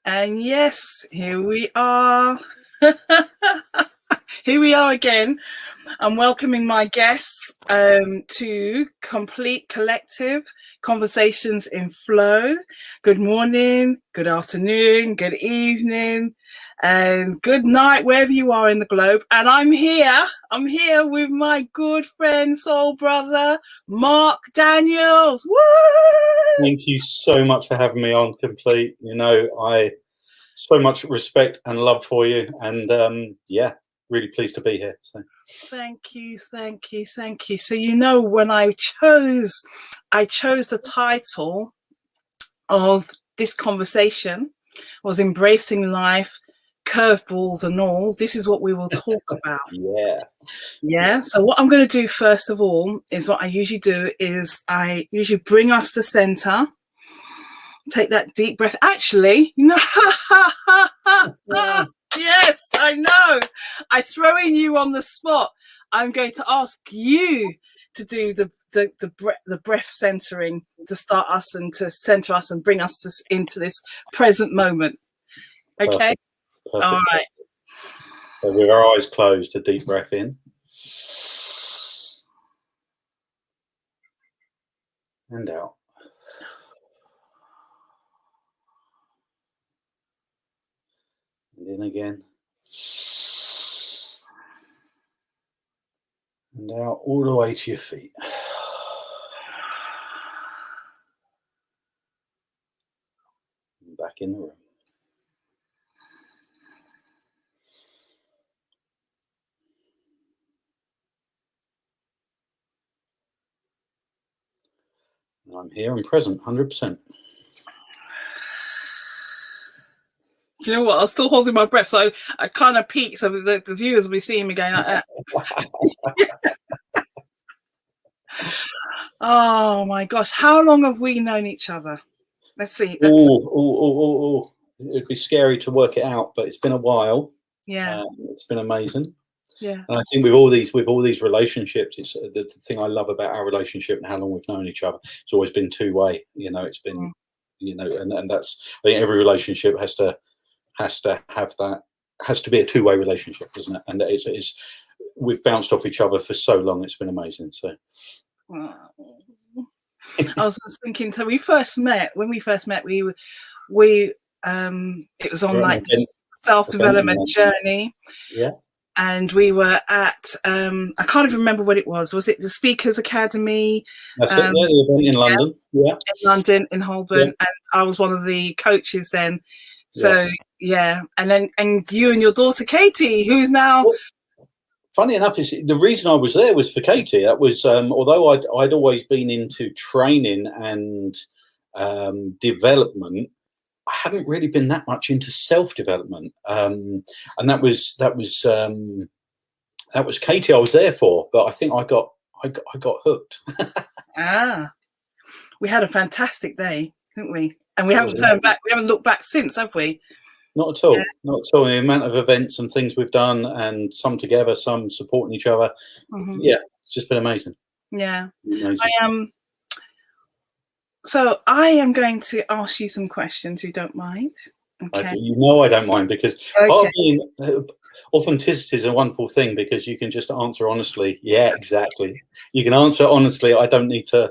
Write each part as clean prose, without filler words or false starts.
And yes, here we are. Here we are again. I'm welcoming my guests to Complete Collective Conversations in Flow. Good morning, good afternoon, good evening, and good night, wherever you are in the globe. And I'm here with my good friend, soul brother, Mark Daniels. Woo! Thank you so much for having me on Complete. You know, I so much respect and love for you, and yeah, really pleased to be here. So. Thank you. So when I chose the title of this conversation was Embracing Life, Curveballs and All. This is what we will talk about. Yeah. So what I'm going to do first of all is what I usually do is I usually bring us to center. Take that deep breath. Actually, yes, I know. I throwing you on the spot. I'm going to ask you to do the breath centering to start us and to center us and bring us into this present moment. Okay. Perfect. All right. So with our eyes closed, a deep breath in and out. And in again. And out all the way to your feet. And back in the room. And I'm here and present, 100%. Do you know what? I was still holding my breath, so I kind of peeked, so the viewers will be seeing me going like that. Oh my gosh, how long have we known each other? Let's see. Oh. It'd be scary to work it out, but it's been a while. Yeah. It's been amazing. Yeah. And I think with all these relationships, it's the thing I love about our relationship and how long we've known each other. It's always been two-way. You know, it's been, and that's, I think every relationship has to have that, has to be a two-way relationship, isn't it? And it's we've bounced off each other for so long. It's been amazing. So. I was thinking, so when we first met, it was on like this self-development journey. Yeah. And we were at I can't even remember what it was. Was it the Speakers Academy? That's it, yeah, the event in London. Yeah. In London, in Holborn. Yeah. And I was one of the coaches then. So yeah. And you and your daughter Katie, who's now funny enough, the reason I was there was for Katie. That was although I'd always been into training and development, I hadn't really been that much into self-development, and that was Katie I was there for. But I think I got hooked. We had a fantastic day, didn't we? And we haven't turned back. We haven't looked back since, have we? Not at all. Yeah. Not at all. The amount of events and things we've done, and some together, some supporting each other. Mm-hmm. Yeah, it's just been amazing. Yeah. Amazing. So I am going to ask you some questions, you don't mind? Okay. I don't mind, because part of being, authenticity is a wonderful thing, because you can just answer honestly. Yeah, exactly. You can answer honestly. I don't need to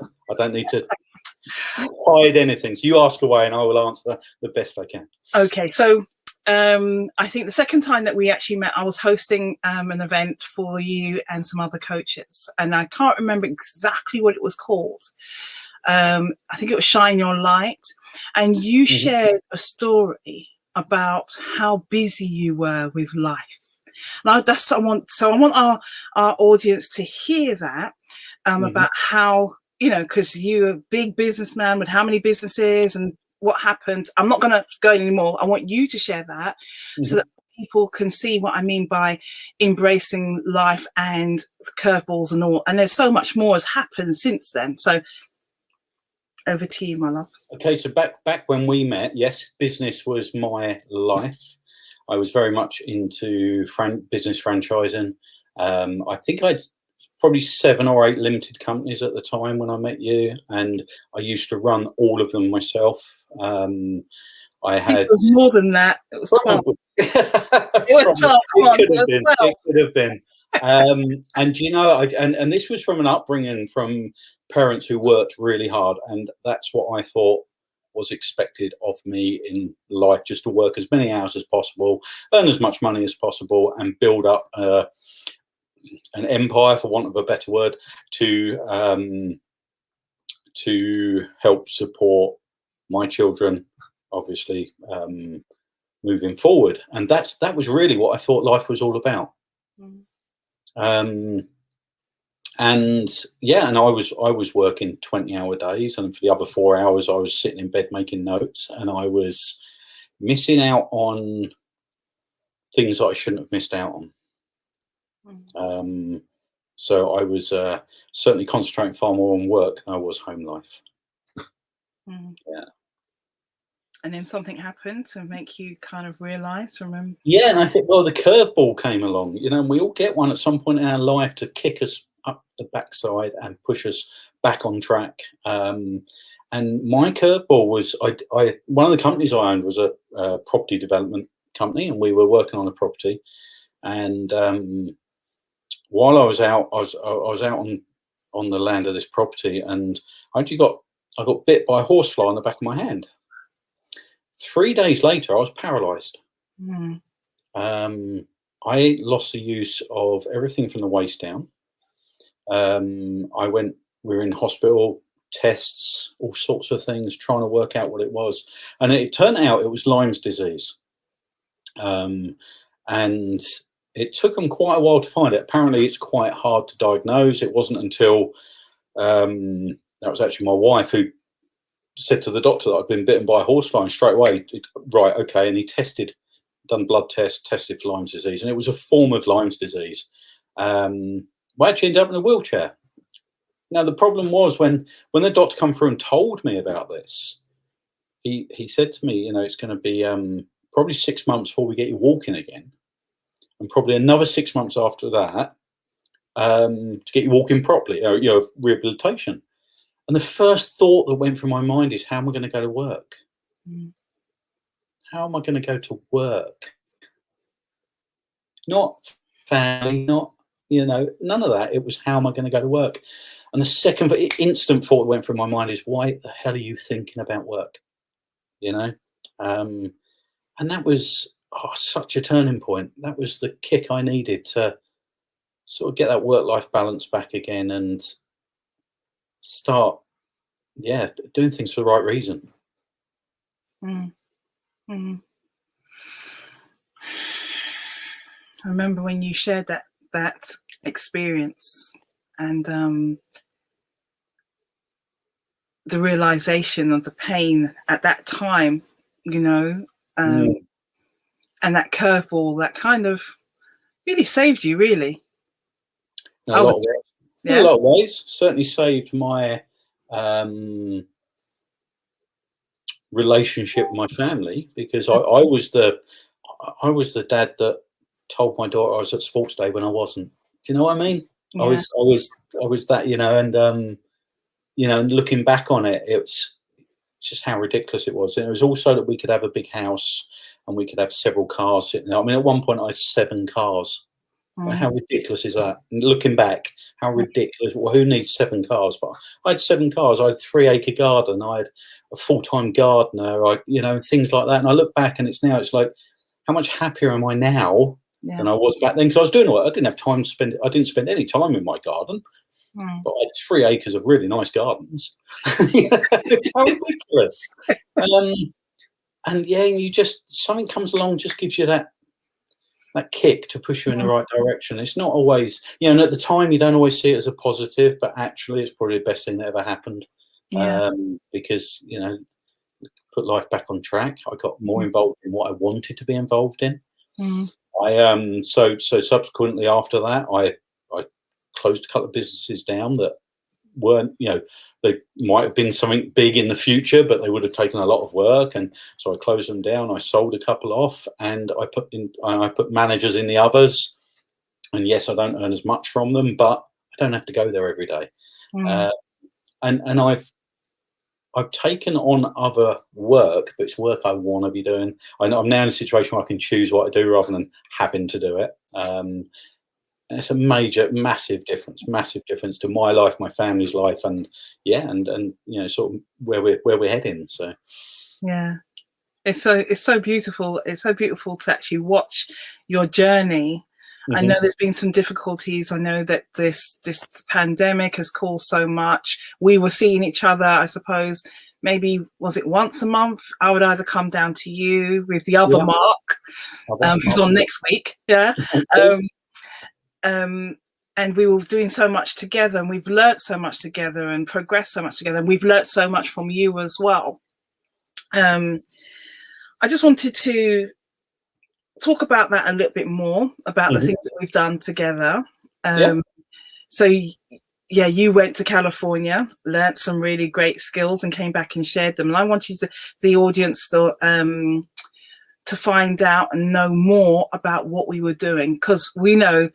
hide anything. So you ask away and I will answer the best I can. Okay, so I think the second time that we actually met, I was hosting an event for you and some other coaches, and I can't remember exactly what it was called. I think it was Shine Your Light, and you shared a story about how busy you were with life. Now I want our audience to hear that about how, because you're a big businessman with how many businesses and what happened. I'm not going to go anymore. I want you to share that so that people can see what I mean by embracing life and curveballs and all. And there's so much more has happened since then. So over to you, my love. Okay, so back when we met, yes, business was my life. I was very much into business franchising. I think I'd probably 7 or 8 limited companies at the time when I met you, and I used to run all of them myself. I think had it was more than that. It was 12. probably, It was 12. Come on, it could it have was been. 12. It could have been. And you know, and this was from an upbringing from parents who worked really hard, and that's what I thought was expected of me in life, just to work as many hours as possible, earn as much money as possible, and build up an empire, for want of a better word, to help support my children, obviously, moving forward. And that was really what I thought life was all about. And yeah, and I was working 20-hour days, and for the other 4 hours I was sitting in bed making notes, and I was missing out on things that I shouldn't have missed out on. So I was certainly concentrating far more on work than I was home life. Yeah. And then something happened to make you kind of realize, remember? Yeah, and I think, well, the curveball came along, you know, and we all get one at some point in our life to kick us up the backside and push us back on track. And my curveball was, I one of the companies I owned was a property development company, and we were working on a property. And while I was out, I was out on the land of this property, and I got bit by a horsefly on the back of my hand. 3 days later, I was paralyzed. I lost the use of everything from the waist down. We were in hospital, tests, all sorts of things, trying to work out what it was. And it turned out it was Lyme's disease. And it took them quite a while to find it. Apparently, it's quite hard to diagnose. It wasn't until that was actually my wife who said to the doctor that I'd been bitten by a horsefly, and straight away, right, okay. And he done blood tests, tested for Lyme's disease, and it was a form of Lyme's disease. I actually ended up in a wheelchair. Now, the problem was when the doctor come through and told me about this, he said to me, you know, it's going to be probably 6 months before we get you walking again, and probably another 6 months after that to get you walking properly, you know, rehabilitation. And the first thought that went through my mind is, how am I going to go to work? How am I going to go to work? Not family, not, you know, none of that. It was, how am I going to go to work? And the second instant thought that went through my mind is, why the hell are you thinking about work? You know? And that was such a turning point. That was the kick I needed to sort of get that work-life balance back again and start, yeah, doing things for the right reason. I remember when you shared that experience, and the realization of the pain at that time, you know, and that curveball that kind of really saved you, really. In a lot of ways, certainly saved my relationship with my family, because I was the dad that told my daughter I was at sports day when I wasn't. Do you know what I mean? Yeah. I was that, you know, and you know, and looking back on it, it's just how ridiculous it was. And it was also that we could have a big house and we could have several cars sitting there. I mean, at one point I had 7 cars. How ridiculous is that? And looking back, how ridiculous. Well, who needs 7 cars? But I had 7 cars. I had a 3-acre garden. I had a full-time gardener. You know, things like that. And I look back, and it's like, how much happier am I now than I was back then? Because I was doing all. I didn't have time to spend. I didn't spend any time in my garden. But I had 3 acres of really nice gardens. How ridiculous! And yeah, you just, something comes along, just gives you that kick to push you in the right direction. It's not always, you know, and at the time you don't always see it as a positive, but actually it's probably the best thing that ever happened. Because, you know, put life back on track. I got more involved in what I wanted to be involved in. So subsequently after that, I closed a couple of businesses down that weren't, you know, they might have been something big in the future, but they would have taken a lot of work. And so I closed them down. I sold a couple off, and I put managers in the others. And yes, I don't earn as much from them, but I don't have to go there every day. And I've taken on other work, but it's work I want to be doing. I'm now in a situation where I can choose what I do rather than having to do it. It's a massive difference to my life, my family's life, and sort of where we're heading. So yeah, it's so beautiful. It's so beautiful to actually watch your journey. I know there's been some difficulties. I know that this pandemic has caused so much. We were seeing each other, I suppose, maybe, was it once a month? I would either come down to you with the other Mark, who's on next week. Yeah. And we were doing so much together, and we've learnt so much together and progressed so much together. And we've learnt so much from you as well. I just wanted to talk about that a little bit more, about the things that we've done together. So yeah, you went to California, learnt some really great skills and came back and shared them. And I want the audience to find out and know more about what we were doing, because we know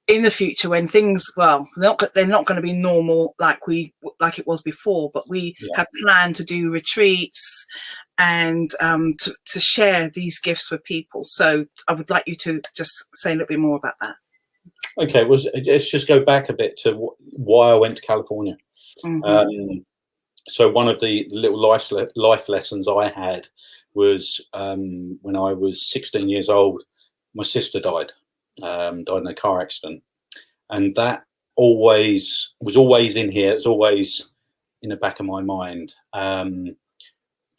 in the future when things, well, they're not going to be normal like it was before, but we have planned to do retreats and to share these gifts with people. So I would like you to just say a little bit more about that. Okay, well, let's just go back a bit to why I went to California. So one of the little life lessons I had was when I was 16 years old, my sister died in a car accident, and that was always in here. It's always in the back of my mind,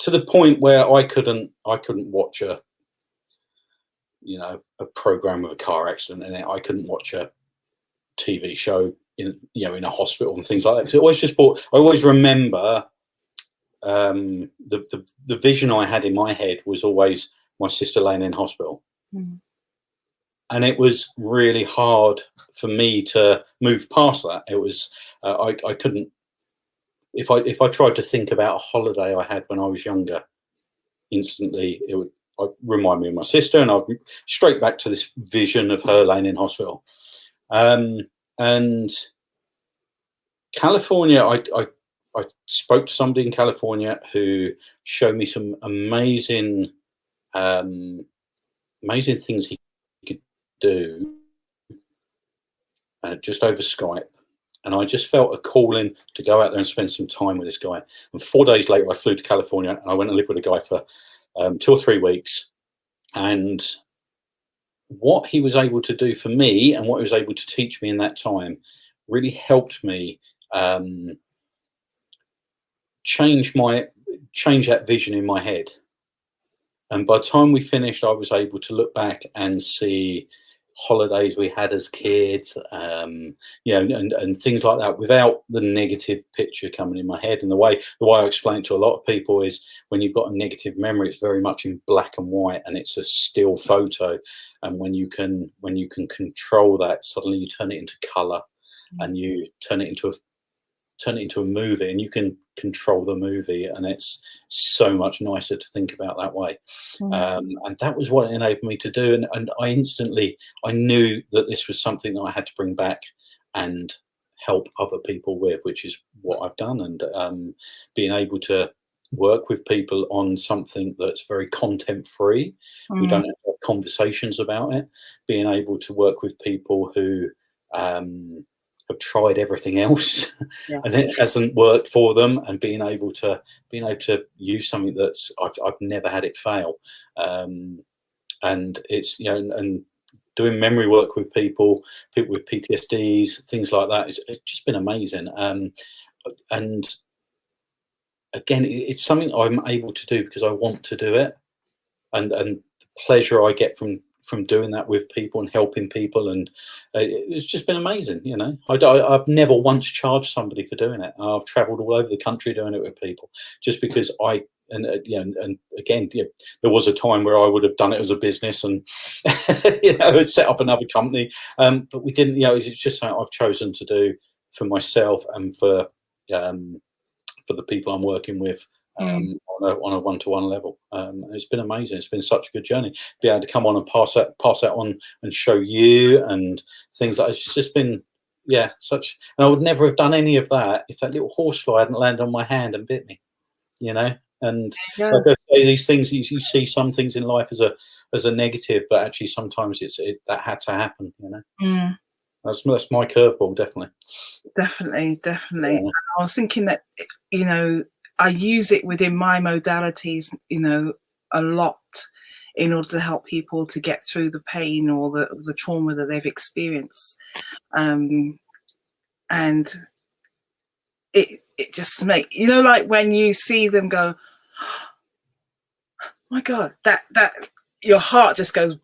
to the point where I couldn't watch a program of a car accident in it. I couldn't watch a TV show in a hospital and things like that. So I always remember the vision I had in my head was always my sister laying in hospital. And it was really hard for me to move past that. It was I couldn't, if I tried to think about a holiday I had when I was younger, instantly it would remind me of my sister, and I'd straight back to this vision of her laying in hospital. And California, I spoke to somebody in California who showed me some amazing things he could do just over Skype. And I just felt a calling to go out there and spend some time with this guy. And 4 days later, I flew to California and I went and lived with a guy for 2 or 3 weeks. And what he was able to do for me and what he was able to teach me in that time really helped me change that vision in my head. And by the time we finished, I was able to look back and see holidays we had as kids, and things like that, without the negative picture coming in my head. And the way I explain it to a lot of people is, when you've got a negative memory, it's very much in black and white, and it's a still photo. And when you can control that, suddenly you turn it into color, and you turn it into a movie, and you can control the movie, and it's so much nicer to think about that way. And that was what it enabled me to do. And I knew that this was something that I had to bring back and help other people with, which is what I've done. And being able to work with people on something that's very content free, we don't have to have conversations about it, being able to work with people who have tried everything else and it hasn't worked for them, and being able to use something that's I've never had it fail, and it's and doing memory work with people with PTSDs, things like that. It's just been amazing. And again, it's something I'm able to do because I want to do it, and the pleasure I get from doing that with people and helping people, and it's just been amazing. I've never once charged somebody for doing it. I've traveled all over the country doing it with people, just because and again, there was a time where I would have done it as a business and set up another company, but we didn't. It's just something I've chosen to do for myself and for the people I'm working with. On a one-to-one level. It's been amazing. It's been such a good journey. Be able to come on and pass that on and show you and things like it's just been such. And I would never have done any of that if that little horsefly hadn't landed on my hand and bit me. you know. And Yeah. like I say, these things, you see some things in life as a negative, but actually sometimes that had to happen, you know. Mm. That's my curveball, definitely. Definitely. Yeah. I was thinking that, you know, I use it within my modalities, you know, a lot in order to help people to get through the pain or the trauma that they've experienced. And it just makes, you know, like when you see them go, oh my God, that your heart just goes,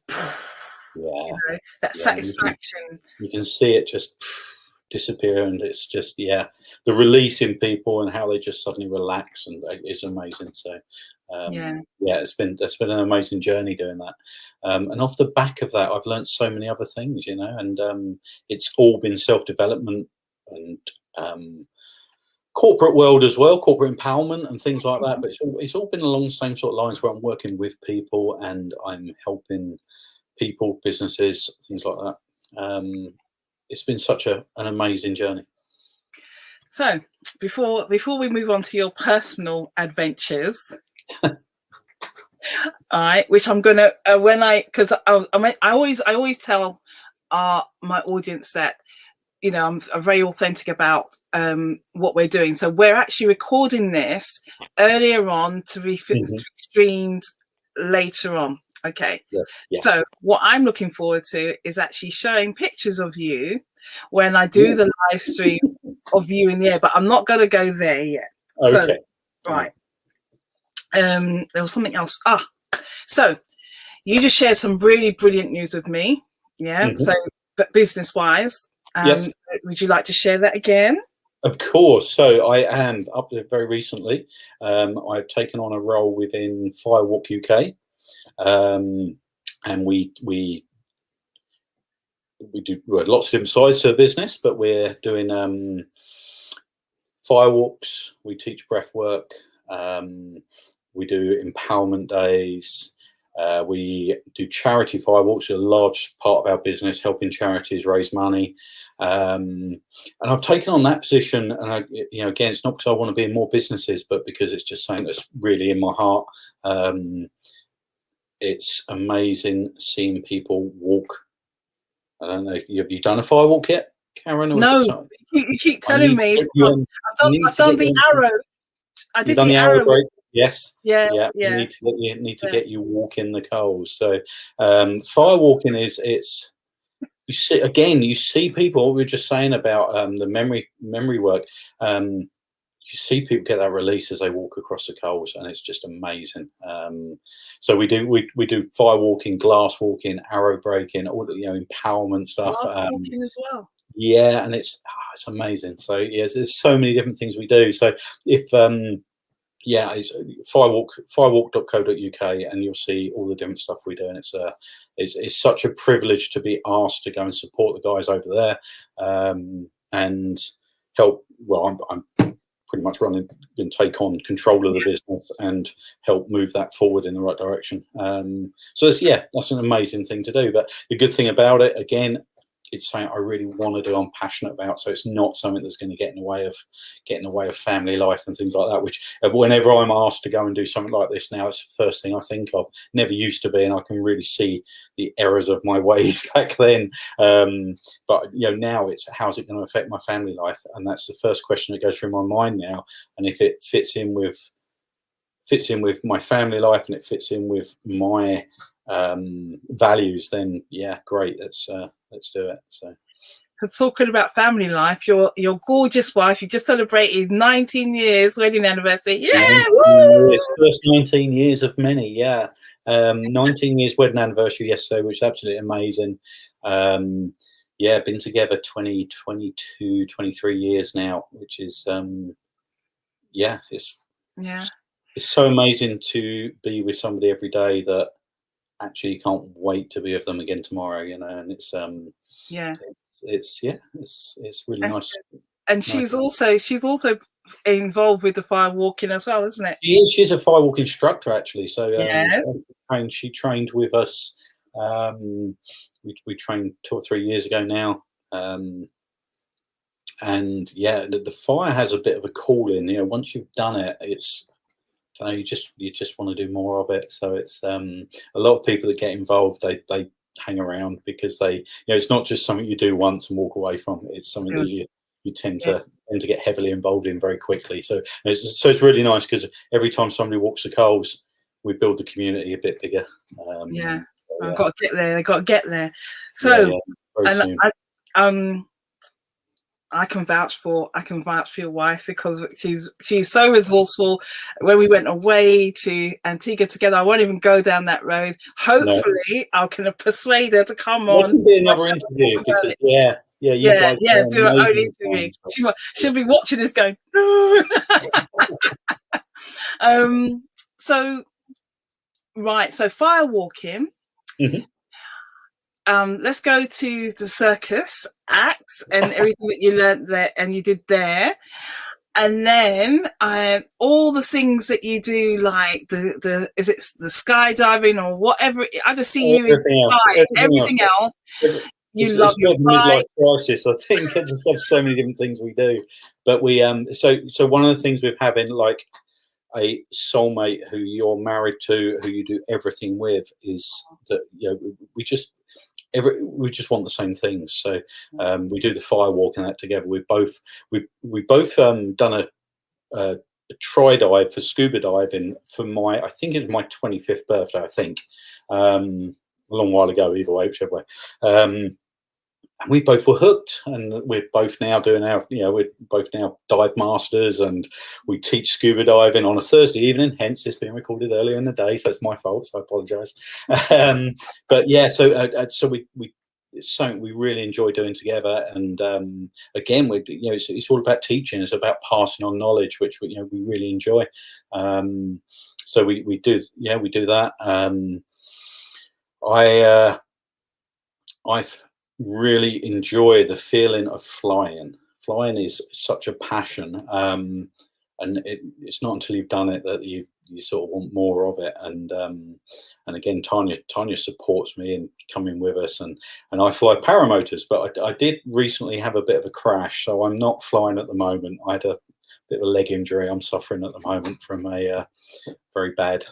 Yeah, you know, that yeah. satisfaction. You can see it just disappear, and it's just, yeah, the release in people and how they just suddenly relax, and it's amazing. So Yeah. it's been an amazing journey doing that, and off the back of that I've learned so many other things, you know, and it's all been self-development and corporate world as well, corporate empowerment and things like that, but it's all been along the same sort of lines where I'm working with people and I'm helping people, businesses, things like that. It's been such an amazing journey. So before we move on to your personal adventures, all right, which I'm gonna because I always tell my audience that, you know, I'm very authentic about what we're doing. So we're actually recording this earlier on to be streamed later on. Okay. Yeah, yeah. So what I'm looking forward to is actually showing pictures of you when I do the live stream of you in the air, but I'm not going to go there yet. So, Okay. right. There was something else. So you just shared some really brilliant news with me. Yeah. So, but business wise, yes. would you like to share that again? Of course. So I am up there very recently. I've taken on a role within Firewalk UK, and we do lots of different sides to a business, but we're doing firewalks. We teach breath work. We do empowerment days. We do charity firewalks, a large part of our business, helping charities raise money. And I've taken on that position, and again, it's not because I want to be in more businesses, but because it's just something that's really in my heart. It's amazing seeing people walk. I don't know, have you done a firewalk yet, Karen? Or No, you keep telling me. I've done the arrow. I did the arrow. Break. Yes. Yeah. We need to get you walking the coals. So firewalking it's you see people. What we were just saying about the memory work. You see people get that release as they walk across the coals, and it's just amazing. So we do firewalking, glass walking, arrow breaking, all the empowerment stuff. Walking as well. Yeah, and it's amazing. So yes, there's so many different things we do. So if it's firewalk.co.uk, and you'll see all the different stuff we do, and it's such a privilege to be asked to go and support the guys over there and help. Well, I'm pretty much run and take on control of the business and help move that forward in the right direction. So that's an amazing thing to do. But the good thing about it, again, it's something I really want to do, I'm passionate about. So it's not something that's going to get in the way of family life and things like that, which whenever I'm asked to go and do something like this now, it's the first thing I think of. Never used to be, and I can really see the errors of my ways back then. But now it's, how's it going to affect my family life? And that's the first question that goes through my mind now. And if it fits in with my family life and it fits in with my values, then great, let's do it. So talking about family life, your gorgeous wife, you just celebrated 19 years wedding anniversary. 19 years of many. 19 years wedding anniversary yesterday, which is absolutely amazing. Been together 23 years now, which is it's so amazing to be with somebody every day that actually you can't wait to be with them again tomorrow, and it's it's really nice. And she's also involved with the firewalking as well, isn't it? She's a firewalk instructor, actually. So she trained with us. We trained 2 or 3 years ago now. And the fire has a bit of a calling. Once you've done it, So you just want to do more of it. So it's a lot of people that get involved, they hang around because it's not just something you do once and walk away from. It's something that you tend to get heavily involved in very quickly. So it's really nice because every time somebody walks the coals, we build the community a bit bigger. I've got to get there. I got to get there. So, I can vouch for your wife because she's so resourceful. When we went away to Antigua together, I won't even go down that road. Hopefully, I can persuade her to come on. Be another interview. Because, do her own interview. She'll be watching this going. No. So firewalking. Mm-hmm. Let's go to the circus acts and everything that you learned there and you did there, and then all the things that you do, like the skydiving or whatever. I just see you in everything else. You love your midlife crisis. I think I just have so many different things we do, but we so one of the things with having like a soulmate who you're married to, who you do everything with, is that we just want the same things. So we do the firewalk and that together. We both done a try dive for scuba diving for I think it was my 25th birthday. I think a long while ago. Either way, whichever way. And we both were hooked, and we're both now doing we're both now dive masters, and we teach scuba diving on a Thursday evening, hence it's being recorded earlier in the day, so it's my fault, so I apologise. But yeah, so we it's something we really enjoy doing together, and again, it's all about teaching. It's about passing on knowledge, which we really enjoy. So we do that. I've really enjoy the feeling of flying. Flying is such a passion, and it's not until you've done it that you sort of want more of it. And again, Tanya supports me in coming with us, and I fly paramotors, but I did recently have a bit of a crash, so I'm not flying at the moment. I had a bit of a leg injury. I'm suffering at the moment from a very bad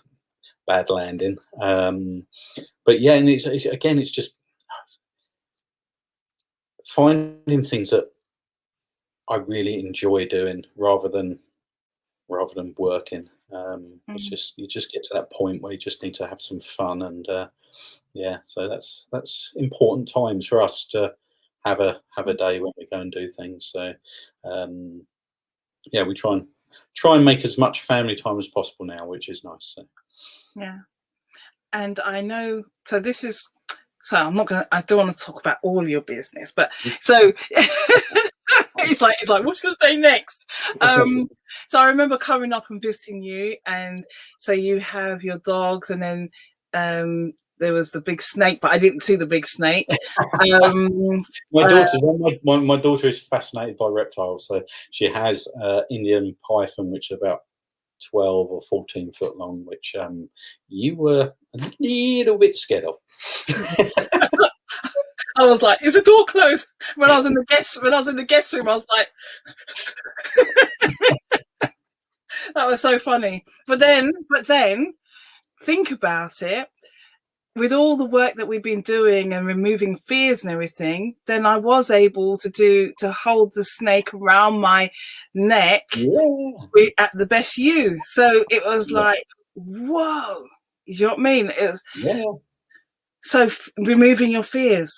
landing. But yeah, and it's just finding things that I really enjoy doing rather than working. It's just, you just get to that point where you just need to have some fun, and so that's important times for us to have a day when we go and do things. So we try and make as much family time as possible now, which is nice. So. Yeah, and I know. So this is. So I don't want to talk about all your business, but so it's like what's going to say next? So I remember coming up and visiting you, and so you have your dogs, and then there was the big snake, but I didn't see the big snake. My daughter is fascinated by reptiles, so she has Indian python, which is about 12 or 14 foot long, which you were a little bit scared of. I was like, is the door closed? When I was in the guest room, I was like, that was so funny. But then think about it. With all the work that we've been doing and removing fears and everything, then I was able to hold the snake around my neck at the best you. So it was like, whoa, you know what I mean? It was, so removing your fears.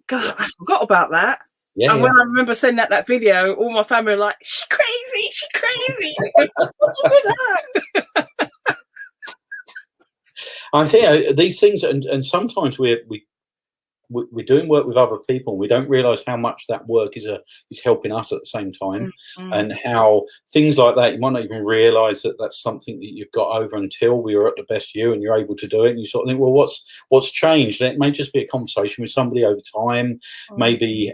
God, I forgot about that. And when I remember sending out that video, all my family were like, she's crazy. What's up with that? I think these things, and sometimes we're doing work with other people, and we don't realise how much that work is helping us at the same time, and how things like that, you might not even realise that that's something that you've got over until we were at the best you and you're able to do it, and you sort of think, well, what's changed? And it may just be a conversation with somebody over time, maybe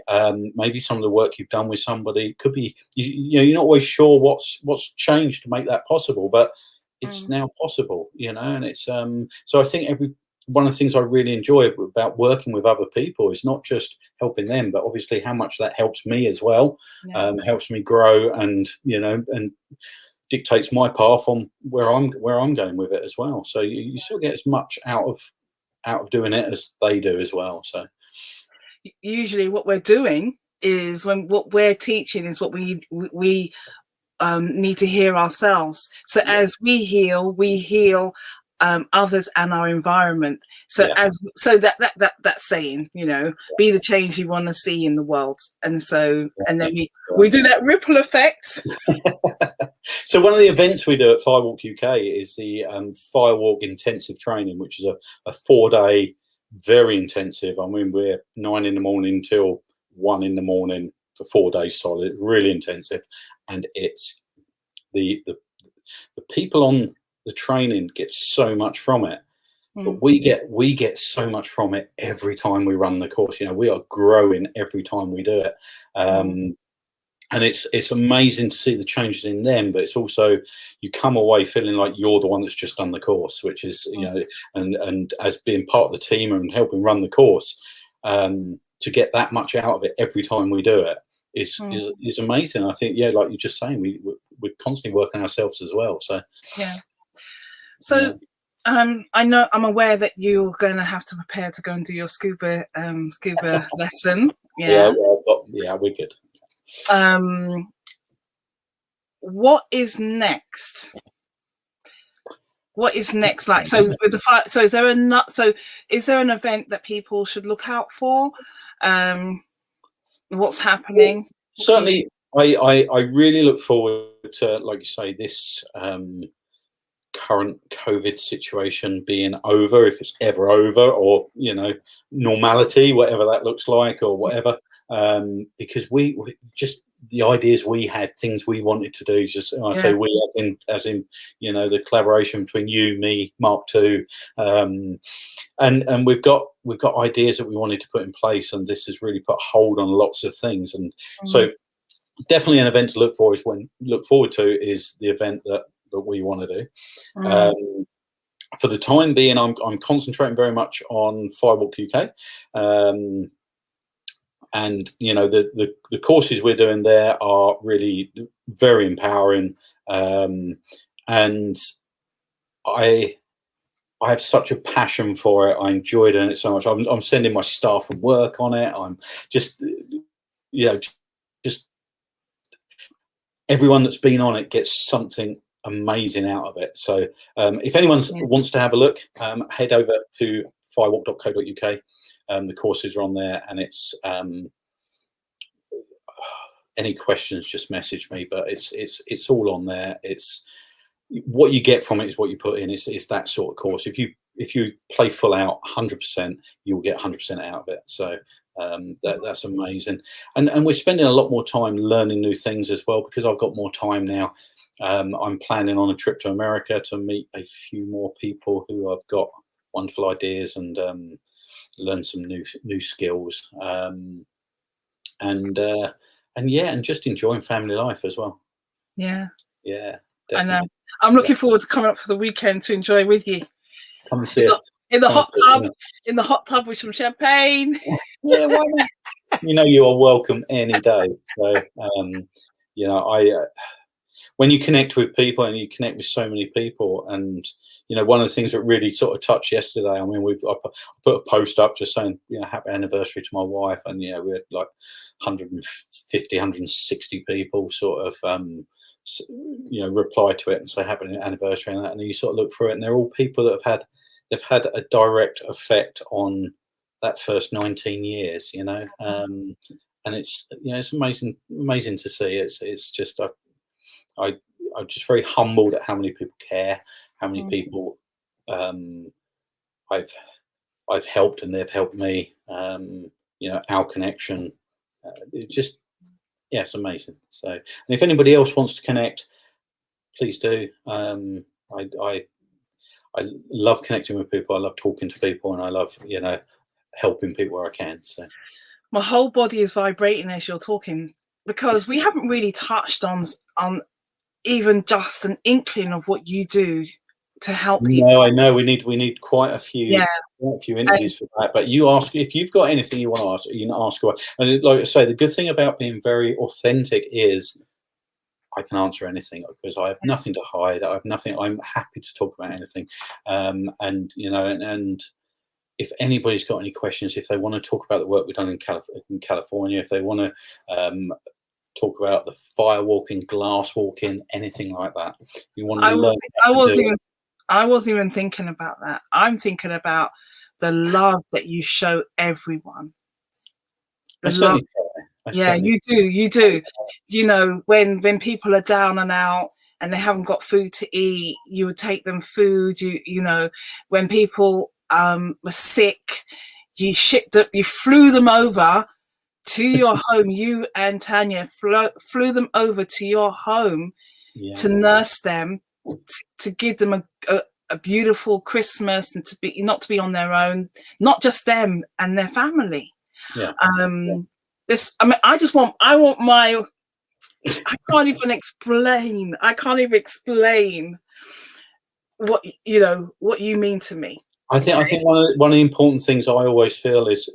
some of the work you've done with somebody, could be you're not always sure what's changed to make that possible, but it's now possible, and it's so I think one of the things I really enjoy about working with other people is not just helping them, but obviously how much that helps me as well. Helps me grow, and and dictates my path on where I'm going with it as well. So you still get as much out of doing it as they do as well. So usually what we're doing is, when what we're teaching is what we need to hear ourselves. So as we heal others and our environment. So that saying, you know, be the change you want to see in the world. And so and then we do that ripple effect. So one of the events we do at Firewalk UK is the Firewalk intensive training, which is a 4-day, very intensive. I mean, we're 9 in the morning till 1 in the morning for 4 days solid, really intensive. And it's the people on the training get so much from it, but we get so much from it every time we run the course. You know, we are growing every time we do it. And it's amazing to see the changes in them, but it's also, you come away feeling like you're the one that's just done the course, which is, you know, and as being part of the team and helping run the course, to get that much out of it every time we do it is amazing. I think, yeah, like you're just saying, we're constantly working ourselves as well. So I'm aware that you're going to have to prepare to go and do your scuba lesson. Yeah, we're good. What is next? What is next? Like, so with the so is there an event that people should look out for? What's happening? Certainly, I really look forward to, like you say, this current COVID situation being over, if it's ever over, or, you know, normality, whatever that looks like, or whatever. Because we just, the ideas we had, things we wanted to do, just, I say we as in, you know, the collaboration between you, me, Mark II, and we've got ideas that we wanted to put in place, and this has really put a hold on lots of things. And so definitely an event to look forward to is the event that we want to do. For the time being, I'm concentrating very much on Firewalk UK. And, you know, the courses we're doing there are really very empowering. And I have such a passion for it. I enjoy doing it so much. I'm sending my staff from work on it. I'm just, you know, just everyone that's been on it gets something amazing out of it. So if anyone wants to have a look, head over to firewalk.co.uk. The courses are on there, and it's any questions, just message me. But it's all on there. It's what you get from it is what you put in. It's that sort of course. If you play full out 100%, you'll get 100% out of it. So that's amazing. And we're spending a lot more time learning new things as well, because I've got more time now. I'm planning on a trip to America to meet a few more people who have got wonderful ideas and learn some new skills, and just enjoying family life as well. Yeah, definitely. I know. I'm looking forward to coming up for the weekend to enjoy with you. Come and see us in the hot tub, in the hot tub with some champagne. Yeah, why not? You know, you are welcome any day. So you know, when you connect with people, and you connect with so many people, and you know, one of the things that really sort of touched yesterday, I mean, I put a post up just saying, you know, happy anniversary to my wife, and you know, we had like 150, 160 people sort of you know, reply to it and say happy anniversary and that, and you sort of look through it, and they're all people that have had a direct effect on that first 19 years, you know, and it's, you know, it's amazing to see. It's just I'm just very humbled at how many people care, how many people I've helped and they've helped me. You know, our connection, it just, yeah, it's amazing. So, and if anybody else wants to connect, please do. I love connecting with people. I love talking to people, and I love, you know, helping people where I can. So my whole body is vibrating as you're talking, because we haven't really touched on even just an inkling of what you do to help people. No, I know we need quite a few interviews for that. But you ask, if you've got anything you want to ask, you can ask away. And like I say, the good thing about being very authentic is I can answer anything because I have nothing to hide. I have nothing. I'm happy to talk about anything. And and if anybody's got any questions, if they want to talk about the work we've done in California, if they want to talk about the firewalking, glass walking, anything like that, you want to learn. I wasn't even thinking about that. I'm thinking about the love that you show everyone. The love. Yeah, you do. When people are down and out and they haven't got food to eat, you would take them food. When people were sick, you flew them over to your home. You and Tanya flew them over to your home to nurse them, to give them a beautiful Christmas, and not to be on their own, not just them and their family. Yeah. I can't even explain what you mean to me. I think one of the important things I always feel is,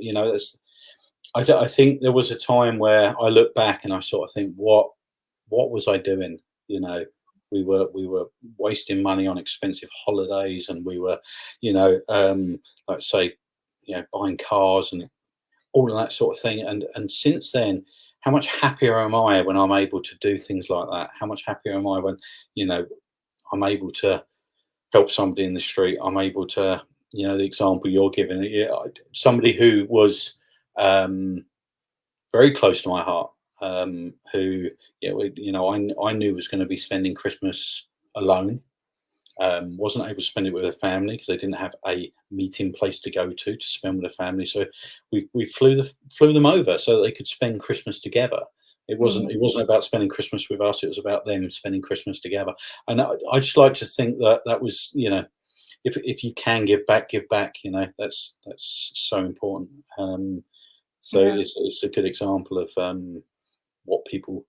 I think there was a time where I look back and I sort of think, what was I doing? We were wasting money on expensive holidays, and we were, like say, buying cars and all of that sort of thing. And since then, how much happier am I when I'm able to do things like that? How much happier am I when, I'm able to help somebody in the street? I'm able to, the example you're giving, somebody who was very close to my heart, who, I knew was going to be spending Christmas alone. Wasn't able to spend it with her family because they didn't have a meeting place to go to spend with the family. So we flew them over so that they could spend Christmas together. It wasn't about spending Christmas with us. It was about them spending Christmas together. And I just like to think that was, if you can give back, that's so important. It's a good example of what people,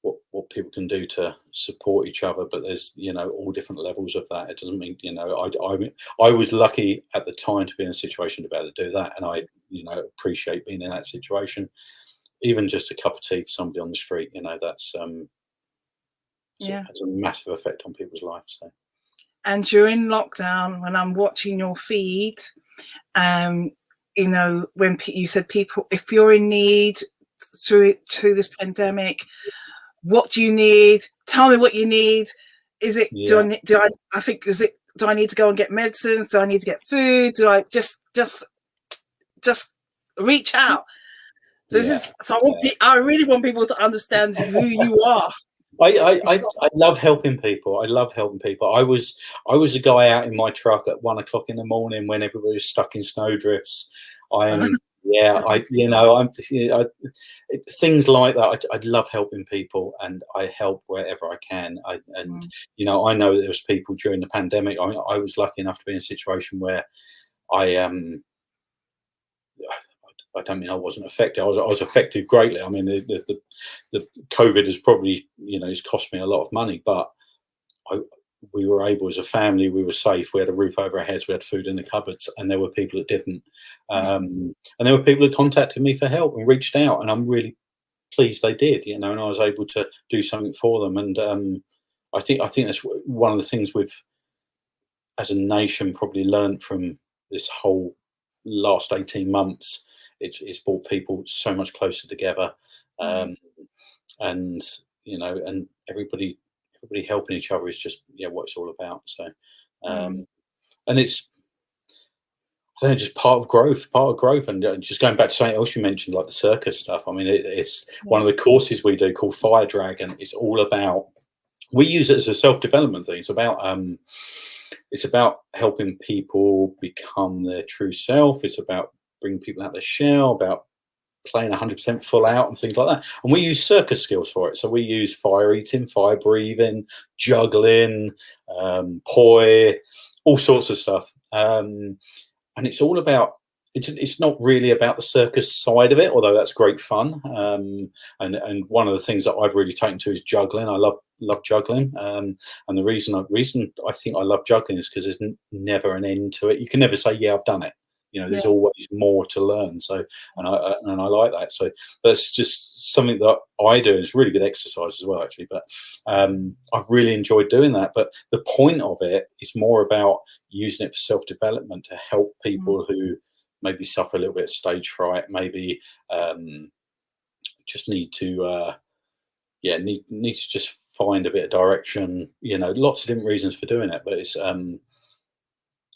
what people can do to support each other, but there's all different levels of that. It doesn't mean I was lucky at the time to be in a situation to be able to do that, and I appreciate being in that situation. Even just a cup of tea for somebody on the street, that's has a massive effect on people's lives. So. And during lockdown, when I'm watching your feed, when you said people, if you're in need through this pandemic, what do you need? Tell me what you need. Is it, do I need to go and get medicines? Do I need to get food? Do I just reach out? I really want people to understand who you are. I love helping people. I was a guy out in my truck at 1 o'clock in the morning when everybody was stuck in snowdrifts. Things like that. I love helping people, and I help wherever I can. I know there was people during the pandemic. I was lucky enough to be in a situation where I don't mean I wasn't affected. I was affected greatly. I mean, the COVID has probably has cost me a lot of money, but we were able, as a family, we were safe. We had a roof over our heads. We had food in the cupboards, and there were people that didn't. And there were people that contacted me for help and reached out, and I'm really pleased they did. And I was able to do something for them. And I think that's one of the things we've, as a nation, probably learned from this whole last 18 months. It's brought people so much closer together, and everybody helping each other is just what it's all about. So and it's just part of growth, and just going back to something else you mentioned, like the circus stuff. I mean, it's one of the courses we do called Fire Dragon. It's all about, we use it as a self-development thing. It's about helping people become their true self. It's about bringing people out their shell, about playing 100% full out and things like that. And we use circus skills for it. So we use fire eating, fire breathing, juggling, poi, all sorts of stuff. And it's all about, it's not really about the circus side of it, although that's great fun. And one of the things that I've really taken to is juggling. I love juggling. And the reason I think I love juggling is because there's never an end to it. You can never say, yeah, I've done it. there's always more to learn. So, and I like that. So that's just something that I do. It's really good exercise as well, actually. But I've really enjoyed doing that. But the point of it is more about using it for self-development to help people who maybe suffer a little bit of stage fright, maybe just need to need to just find a bit of direction. Lots of different reasons for doing it, but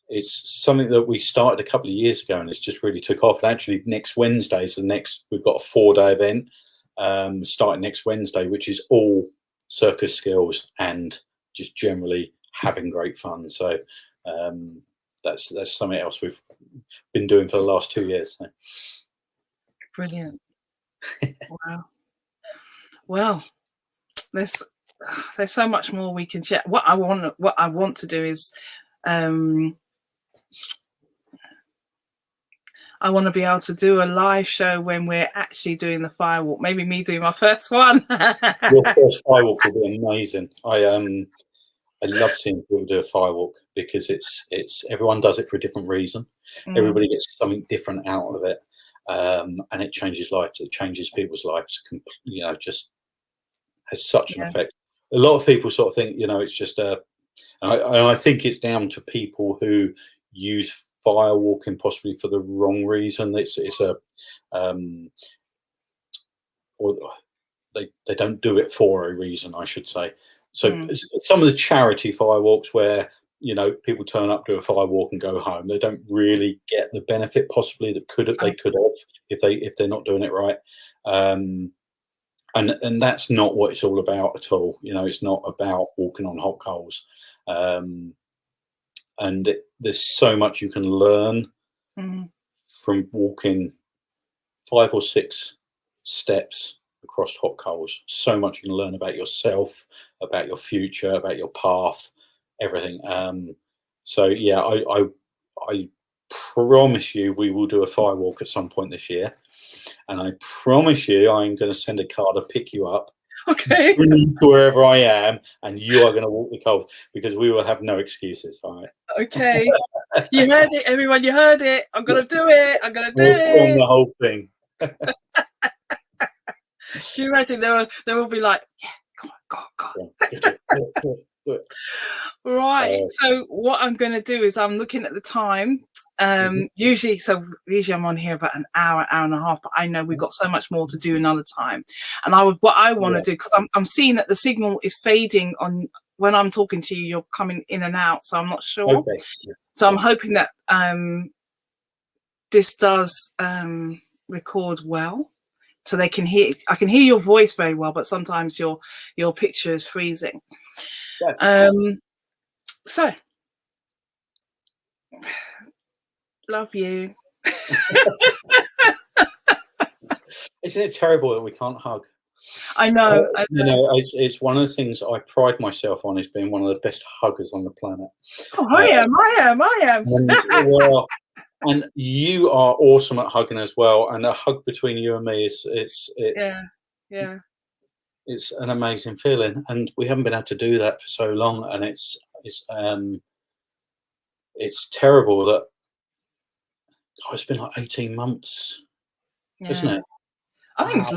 it's something that we started a couple of years ago, and it's just really took off. And actually, next Wednesday is we've got a 4-day event starting next Wednesday, which is all circus skills and just generally having great fun. So that's something else we've been doing for the last 2 years. So. Brilliant. Wow. Well, there's so much more we can share. What I want to do is I want to be able to do a live show when we're actually doing the Firewalk. Maybe me doing my first one. Your first Firewalk will be amazing. I love seeing people do a Firewalk because it's everyone does it for a different reason. Everybody gets something different out of it, and it changes lives. It changes people's lives. Just has such an effect. A lot of people sort of think, it's just I think it's down to people who use Firewalking possibly for the wrong reason. It's or they don't do it for a reason, I should say. So some of the charity Firewalks where people turn up, do a Firewalk and go home, they don't really get the benefit possibly that they could have if they're not doing it right. And that's not what it's all about at all. It's not about walking on hot coals. And there's so much you can learn from walking 5 or 6 steps across hot coals. So much you can learn about yourself, about your future, about your path, everything. So yeah, I promise you we will do a Firewalk at some point this year, and I promise you I'm going to send a car to pick you up. Okay. Wherever I am, and you are going to walk the cold, because we will have no excuses. All right. Okay. You heard it, everyone. You heard it. I'm going to do it. I'm going to do it. The whole thing. Do you imagine they will be like, yeah, come on, go. Right. So what I'm going to do is I'm looking at the time. Usually I'm on here about an hour and a half, but I know we've got so much more to do another time. And what I want to do, because I'm seeing that the signal is fading on when I'm talking to you, you're coming in and out, so I'm not sure. Okay. So I'm hoping that this does record well, so they can hear. I can hear your voice very well, but sometimes your picture is freezing. So love you. Isn't it terrible that we can't hug? I know. It's one of the things I pride myself on, is being one of the best huggers on the planet. Oh, I am. And you are awesome at hugging as well. And a hug between you and me it's an amazing feeling. And we haven't been able to do that for so long. And it's terrible that it's been like 18 months, isn't it? I think it's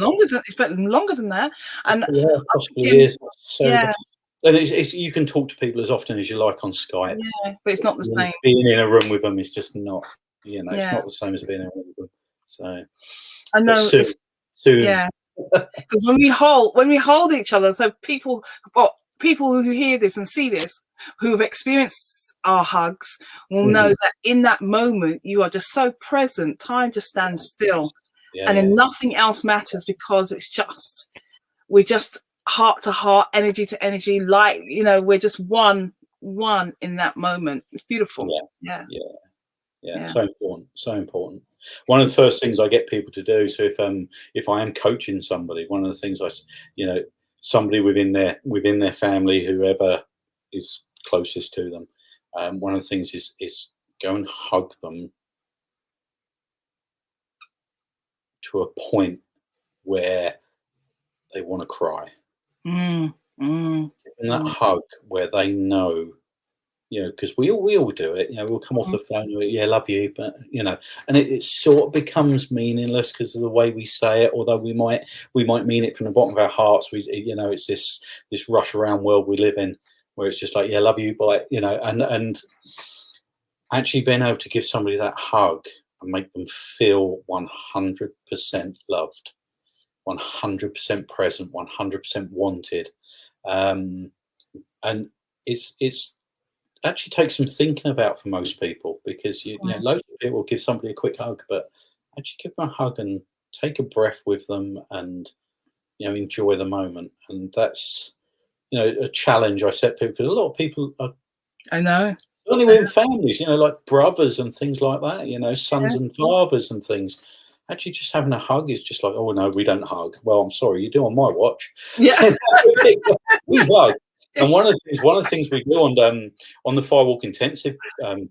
been longer than that. And possibly is. And it's you can talk to people as often as you like on Skype. Yeah, but it's not the same. Being in a room with them is just not, it's not the same as being in a room with them. So I know. Soon. Yeah. Because when we hold each other, so people who hear this and see this, who have experienced our hugs, will know that in that moment you are just so present. Time just stands still. Then nothing else matters, because we're just heart to heart, energy to energy, light. We're just one in that moment. It's beautiful. Yeah. So important. One of the first things I get people to do. So if I am coaching somebody, one of the things somebody within their family, whoever is closest to them, one of the things is go and hug them to a point where they want to cry. And that hug where they know you know, because we all do it. You know, we'll come off the phone, yeah, love you, but you know, and it sort of becomes meaningless because of the way we say it. Although we might mean it from the bottom of our hearts. You know, it's this rush around world we live in where it's just like, yeah, love you, but you know, and actually being able to give somebody that hug and make them feel 100% loved, 100% present, 100% wanted, and it's actually takes some thinking about for most people, because you know, loads of people will give somebody a quick hug, but actually give them a hug and take a breath with them and, you know, enjoy the moment. And that's, you know, a challenge I set people, because a lot of people are, I know. only within families, you know, like brothers and things like that, you know, sons and fathers and things. Actually, just having a hug is just like, oh no, we don't hug. Well, I'm sorry, you do on my watch. Yeah. We hug. And one of the things we do on the Firewalk intensive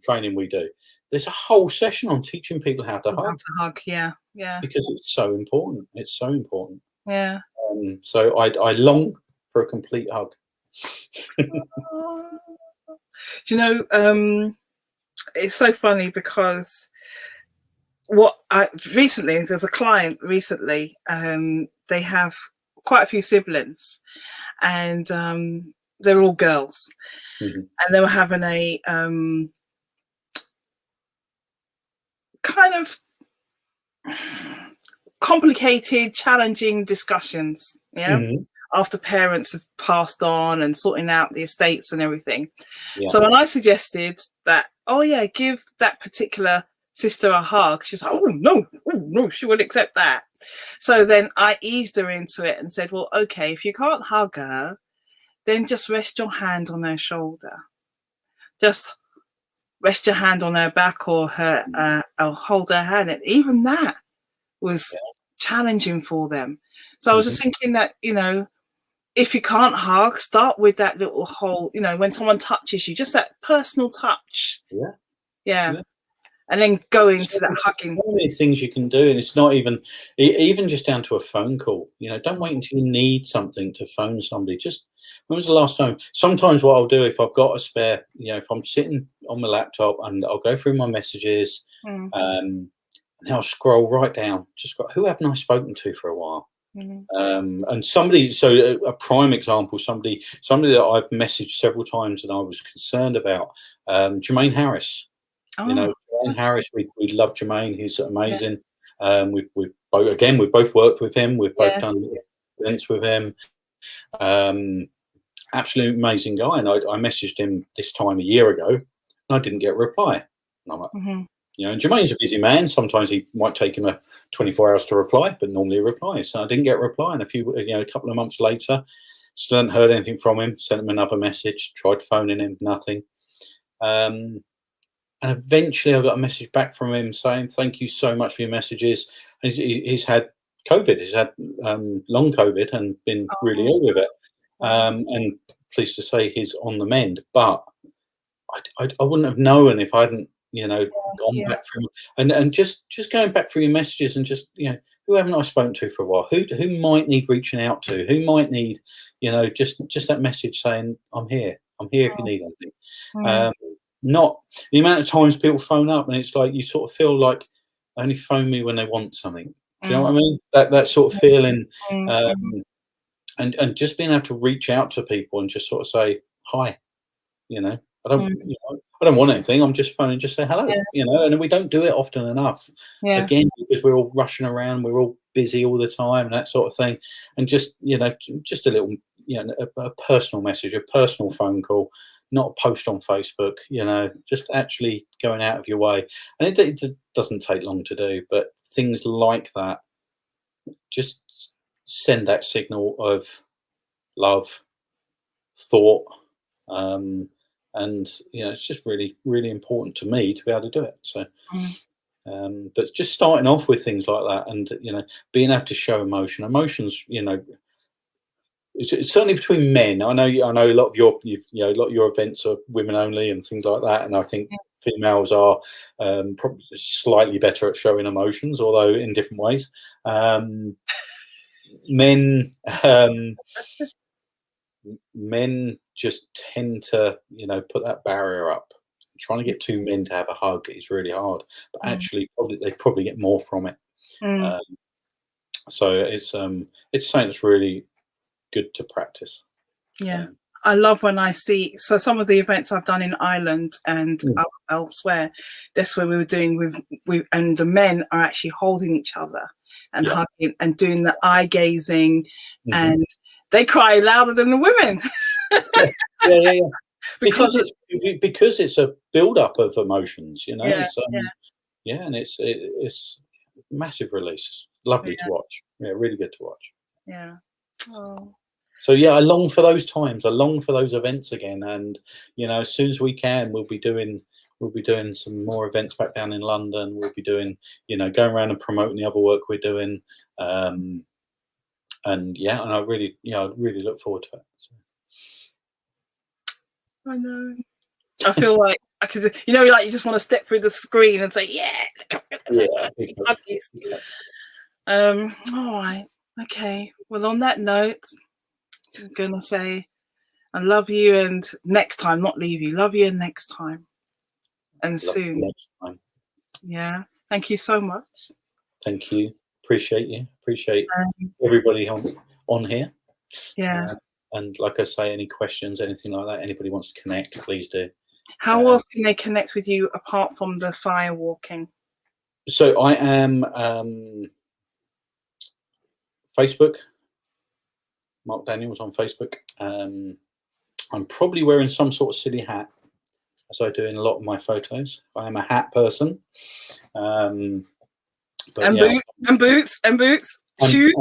training we do, there's a whole session on teaching people how to hug. Yeah. Because it's so important. It's so important. Yeah. So I long for a complete hug. Do you know, it's so funny because there's a client recently, they have quite a few siblings, and they're all girls, and they were having a kind of complicated, challenging discussions, after parents have passed on and sorting out the estates and everything. So when I suggested that, oh yeah, give that particular sister a hug, she's like, oh no, she wouldn't accept that. So then I eased her into it and said, well, okay, if you can't hug her, then just rest your hand on her shoulder. Just rest your hand on her back or hold her hand. And even that was challenging for them. So I was just thinking that, you know, if you can't hug, start with that little whole, you know, when someone touches you, just that personal touch. Yeah. And then go into that hugging. So many things you can do, and it's not even just down to a phone call. You know, don't wait until you need something to phone somebody. Just, when was the last time? Sometimes what I'll do, if I've got a spare, you know, if I'm sitting on my laptop and I'll go through my messages, and I'll scroll right down. Who haven't I spoken to for a while? And somebody, so a prime example, somebody that I've messaged several times and I was concerned about, Jermaine Harris. You know, Jermaine Harris, we love Jermaine. He's amazing. We've both worked with him. We've both done events with him. Absolutely amazing guy. And I messaged him this time a year ago, and I didn't get a reply. And I'm like, you know, and Jermaine's a busy man. Sometimes he might take him 24 hours to reply, but normally he replies. So I didn't get a reply. And a couple of months later, still hadn't heard anything from him. Sent him another message. Tried phoning him, nothing. And eventually I got a message back from him saying, thank you so much for your messages. And he's had COVID. He's had long COVID and been really ill with it. And pleased to say he's on the mend. But I wouldn't have known if I hadn't, you know, gone back through and just going back through your messages and just, you know, who haven't I spoken to for a while? Who might need reaching out to? Who might need, you know, just that message saying, I'm here if you need anything. Not the amount of times people phone up and it's like you sort of feel like they only phone me when they want something. You know what I mean? That sort of feeling, and just being able to reach out to people and just sort of say hi. You know, I don't want anything. I'm just phoning, just say hello. You know, and we don't do it often enough. Again, because we're all rushing around, we're all busy all the time, and that sort of thing. And just, you know, just a little, you know, a personal message, a personal phone call. Not a post on Facebook, you know, just actually going out of your way. And it doesn't take long to do, but things like that just send that signal of love, thought, and, you know, it's just really, really important to me to be able to do it. So, but just starting off with things like that and, you know, being able to show emotions, you know, it's certainly between men. I know a lot of your events are women only and things like that, and I think females are probably slightly better at showing emotions, although in different ways. Men men just tend to, put that barrier up. Trying to get two men to have a hug is really hard, but actually they probably get more from it. So it's something that's really good to practice. Yeah. I love when I see, so some of the events I've done in Ireland and elsewhere, that's where we were doing and the men are actually holding each other and hugging and doing the eye gazing, and they cry louder than the women. Yeah. Because it's a build-up of emotions, and it's massive release. Lovely to watch. Yeah, really good to watch. Yeah. Oh. So yeah, I long for those times. I long for those events again, and as soon as we can, we'll be doing some more events back down in London. We'll be doing, going around and promoting the other work we're doing, and I really look forward to it. So. I know. I feel like I could, like you just want to step through the screen and say, all right, okay. Well, on that note, I'm gonna say I love you, and next time, not leave you. Love you, and next time, and soon. Next time. Yeah. Thank you so much. Thank you. Appreciate you. Appreciate everybody on here. Yeah. And like I say, any questions, anything like that, anybody wants to connect, please do. How else can they connect with you apart from the firewalking? So I am Facebook. Mark Daniels on Facebook. I'm probably wearing some sort of silly hat, as I do in a lot of my photos. I am a hat person. Boots. Shoes.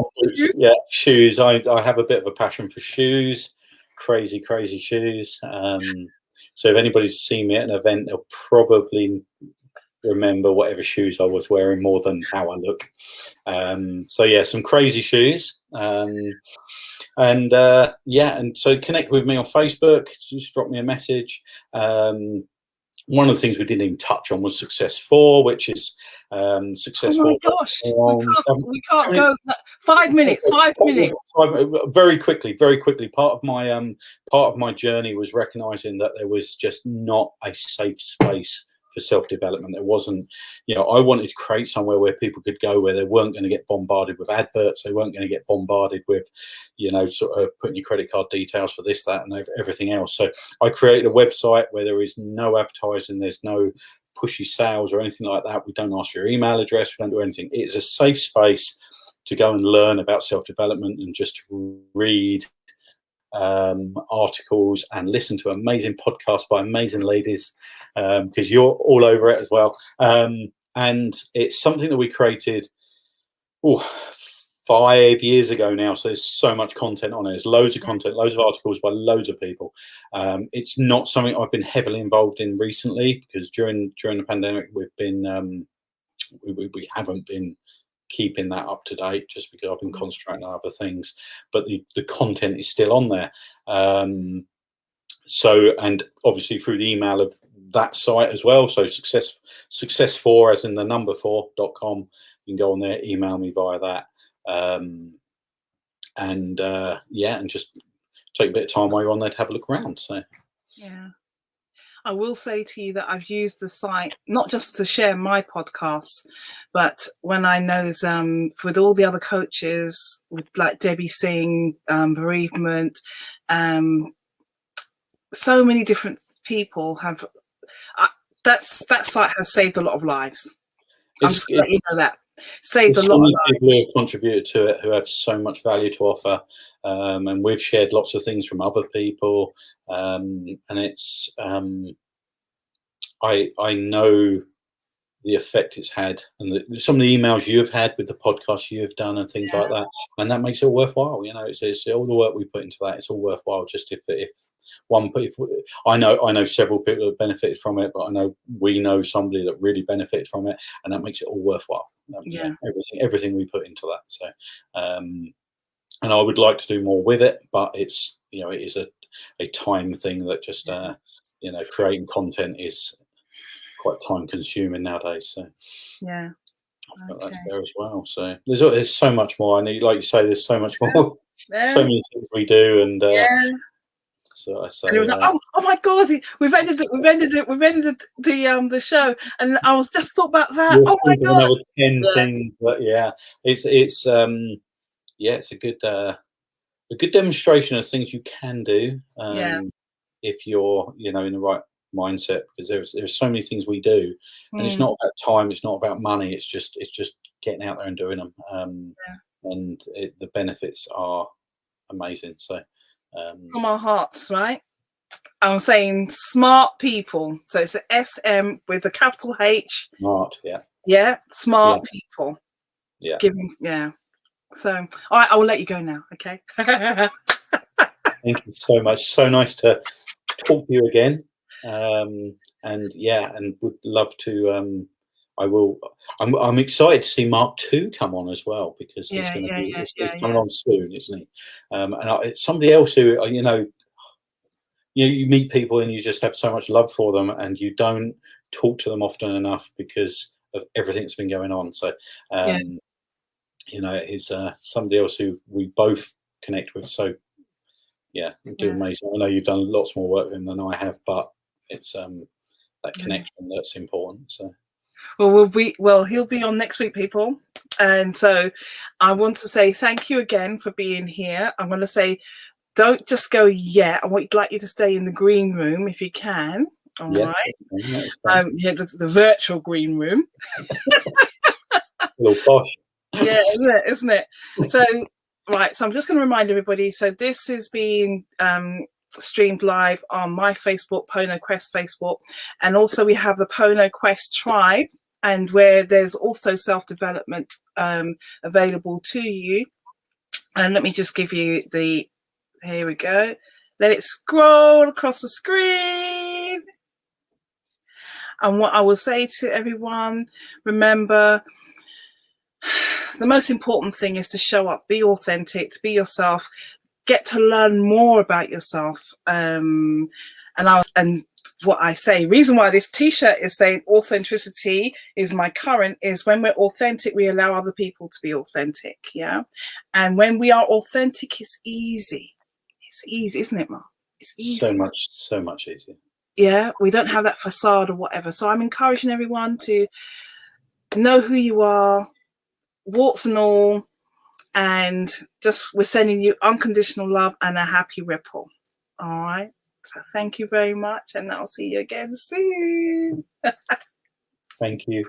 Yeah, shoes. I have a bit of a passion for shoes. Crazy shoes. So if anybody's seen me at an event, they'll probably remember whatever shoes I was wearing more than how I look. So yeah, some crazy shoes. And so connect with me on Facebook. Just drop me a message. One of the things we didn't even touch on was Success 4, which is Success 4. Oh my gosh, we can't go 5 minutes. 5 minutes. Very quickly. Part of my journey was recognizing that there was just not a safe space for self-development. There wasn't, I wanted to create somewhere where people could go where they weren't going to get bombarded with adverts. They weren't going to get bombarded with, sort of putting your credit card details for this, that, and everything else. So I created a website where there is no advertising. There's no pushy sales or anything like that. We don't ask your email address. We don't do anything. It's a safe space to go and learn about self-development and just read articles and listen to amazing podcasts by amazing ladies, because you're all over it as well. And it's something that we created 5 years ago now. So there's so much content on it. There's loads of content, loads of articles by loads of people. It's not something I've been heavily involved in recently, because during the pandemic we've been we haven't been keeping that up to date, just because I've been concentrating on other things, but the content is still on there. So, and obviously through the email of that site as well. So success4 as in the number 4.com. You can go on there, email me via that. And just take a bit of time while you're on there to have a look around. So yeah. I will say to you that I've used the site not just to share my podcasts, but when I know with all the other coaches, with like Debbie Singh, bereavement, so many different people have. That site has saved a lot of lives. I'm just going to let you know that. Saved a lot of lives. People who have contributed to it, who have so much value to offer, and we've shared lots of things from other people. And it's I know the effect it's had, and some of the emails you've had with the podcast you've done and things like that, and that makes it worthwhile. It's all the work we put into that. It's all worthwhile. Just if I know several people have benefited from it, but I know we know somebody that really benefited from it, and that makes it all worthwhile. Everything we put into that. So, and I would like to do more with it, but it's it is a time thing that just creating content is quite time consuming nowadays. So yeah, but that's there as well. So there's so much more. I need, like you say, there's so much more. So many things we do, and So I say, And it was like, oh my God, we've ended the show, and I was just thought about that. you'll Oh my think of God, another 10 yeah, things, but yeah, it's a good demonstration of things you can do yeah, if you're, in the right mindset, because there's so many things we do, and it's mm, not about time, it's not about money, it's just getting out there and doing them, yeah. and the benefits are amazing. So From our hearts, right? I'm saying smart people. So it's a SM with a capital H. smart, yeah, Yeah, yeah, smart people. yeah. Yeah. So, all right, I will let you go now. Okay. Thank you so much. So nice to talk to you again. And yeah, and would love to. I will. I'm excited to see Mark 2 come on as well, because he's Yeah, going to yeah, be. yeah, He's yeah, coming yeah. on soon, isn't he? It's somebody else who you meet people and you just have so much love for them, and you don't talk to them often enough because of everything that's been going on. So Yeah, he's somebody else who we both connect with. So yeah, you do yeah, amazing. I know you've done lots more work with him than I have, but it's that yeah. connection that's important. So Well, he'll be on next week, people. And so I want to say thank you again for being here. I'm going to say, don't just go yet. Like you to stay in the green room if you can. All yeah, right. that's fine. Yeah, the virtual green room. A little posh. Yeah, isn't it? So, right. So I'm just going to remind everybody. So this is being streamed live on my Facebook, Pono Quest Facebook, and also we have the Pono Quest Tribe, and where there's also self-development available to you. And let me just give you the. Here we go. Let it scroll across the screen. And what I will say to everyone, remember, the most important thing is to show up, be authentic, be yourself, get to learn more about yourself. And what I say, reason why this t-shirt is saying authenticity is my current, is when we're authentic, we allow other people to be authentic. Yeah. And when we are authentic, it's easy. It's easy, isn't it, Mark? It's easy. So much easier. Yeah. We don't have that facade or whatever. So I'm encouraging everyone to know who you are, warts and all, and just we're sending you unconditional love and a happy ripple. All right. So thank you very much, and I'll see you again soon. Thank you.